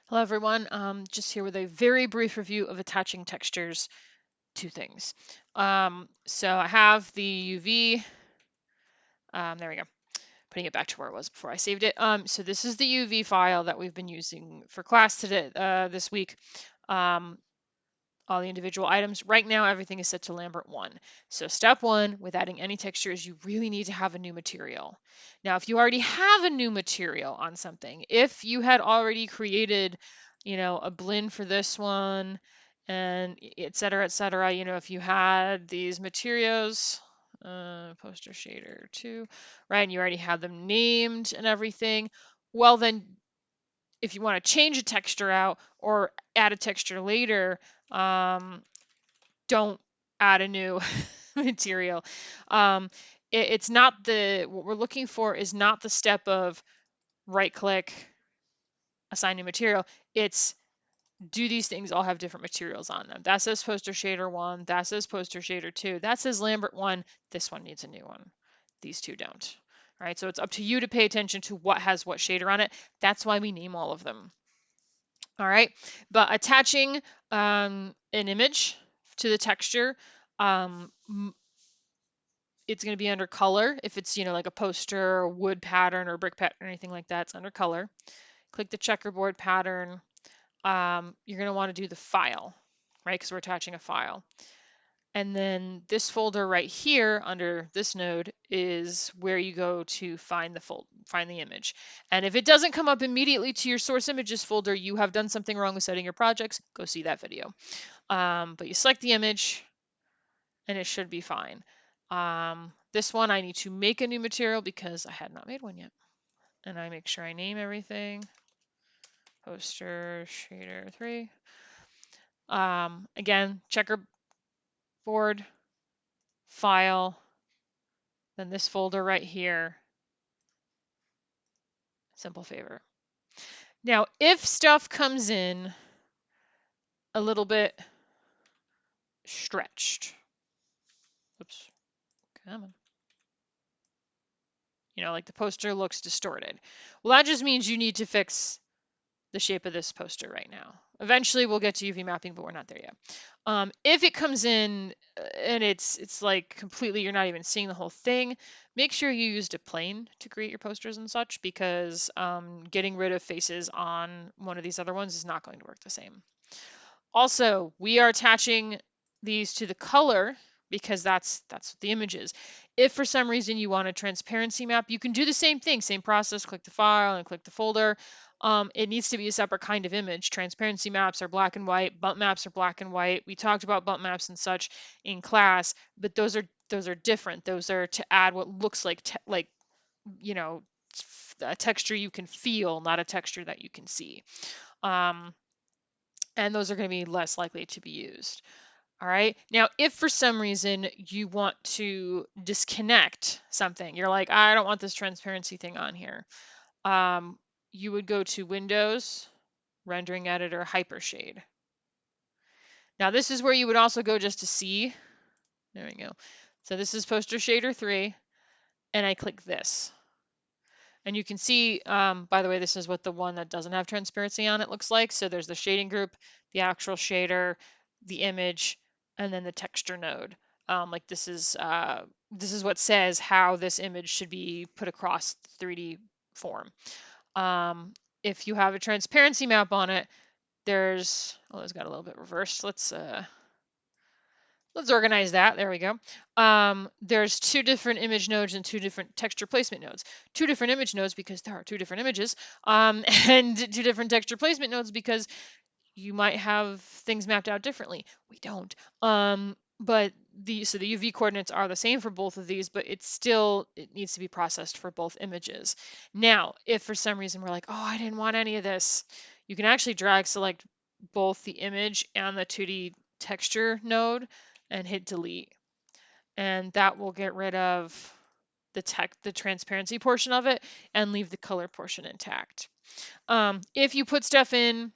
Hello everyone, just here with a very brief review of attaching textures to things. So I have the UV, there we go, putting it back to where it was before I saved it. So this is the UV file that we've been using for class today, this week. All the individual items. Right now, everything is set to Lambert 1. So step 1, with adding any textures, you really need to have a new material. Now, if you already have a new material on something, if you had already created, a blend for this one, and et cetera, if you had these materials, poster shader 2, right, and you already had them named and everything, well, then if you want to change a texture out or add a texture later, don't add a new material. It's not what we're looking for is not the step of right click, assign new material. It's do these things all have different materials on them? That says poster shader 1, that says poster shader 2, that says Lambert 1, this one needs a new one. These two don't. All right, so it's up to you to pay attention to what has what shader on it. That's why we name all of them. All right, but attaching an image to the texture, it's going to be under color. If it's, like a poster or wood pattern or brick pattern or anything like that, it's under color. Click the checkerboard pattern. You're going to want to do the file, right? Because we're attaching a file. And then this folder right here under this node is where you go to find the image. And if it doesn't come up immediately to your source images folder, you have done something wrong with setting your projects. Go see that video. But you select the image and it should be fine. This one I need to make a new material because I had not made one yet. And I make sure I name everything. Poster shader 3. Again, checkerboard, file, then this folder right here, simple favor. Now, if stuff comes in a little bit stretched, oops, come on. Like the poster looks distorted. Well, that just means you need to fix the shape of this poster right now. Eventually we'll get to UV mapping, but we're not there yet. If it comes in and it's like completely, you're not even seeing the whole thing, make sure you used a plane to create your posters and such, because getting rid of faces on one of these other ones is not going to work the same. Also, we are attaching these to the color because that's what the image is. If for some reason you want a transparency map, you can do the same thing, same process, click the file and click the folder. It needs to be a separate kind of image. Transparency maps are black and white, bump maps are black and white. We talked about bump maps and such in class, but those are different. Those are to add what looks like a texture you can feel, not a texture that you can see. And those are going to be less likely to be used. All right. Now, if for some reason you want to disconnect something, you're like, I don't want this transparency thing on here. You would go to Windows, Rendering Editor, Hypershade. Now, this is where you would also go just to see. There we go. So this is Poster Shader 3, and I click this. And you can see, by the way, this is what the one that doesn't have transparency on it looks like. So there's the shading group, the actual shader, the image, and then the texture node. Like this is what says how this image should be put across 3D form. If you have a transparency map on it, it's got a little bit reversed. Let's organize that. There we go. There's 2 different image nodes and 2 different texture placement nodes. 2 different image nodes because there are 2 different images, and 2 different texture placement nodes because you might have things mapped out differently. We don't. But the UV coordinates are the same for both of these, but it needs to be processed for both images. Now, if for some reason we're like, oh, I didn't want any of this, you can actually drag select both the image and the 2D texture node and hit delete. And that will get rid of the transparency portion of it and leave the color portion intact. If you put stuff in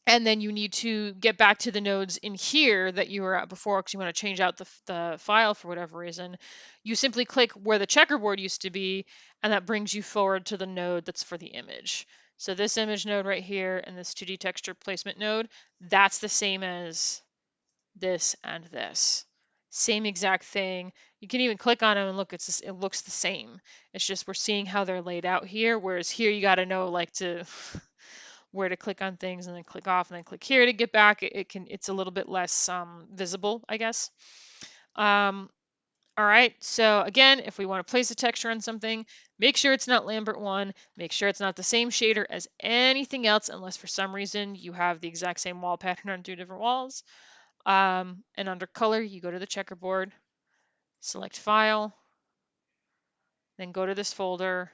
and then you need to get back to the nodes in here that you were at before because you want to change out the file for whatever reason, you simply click where the checkerboard used to be, and that brings you forward to the node that's for the image. So this image node right here and this 2D texture placement node, that's the same as this and this. Same exact thing. You can even click on them and look, it looks the same. It's just we're seeing how they're laid out here, whereas here you got to know like to where to click on things and then click off and then click here to get back. It's a little bit less visible, I guess. All right, so again, if we want to place a texture on something, make sure it's not Lambert 1, make sure it's not the same shader as anything else, unless for some reason you have the exact same wall pattern on 2 different walls. And under color, you go to the checkerboard, select File, then go to this folder,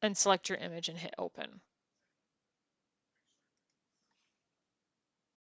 and select your image and hit Open.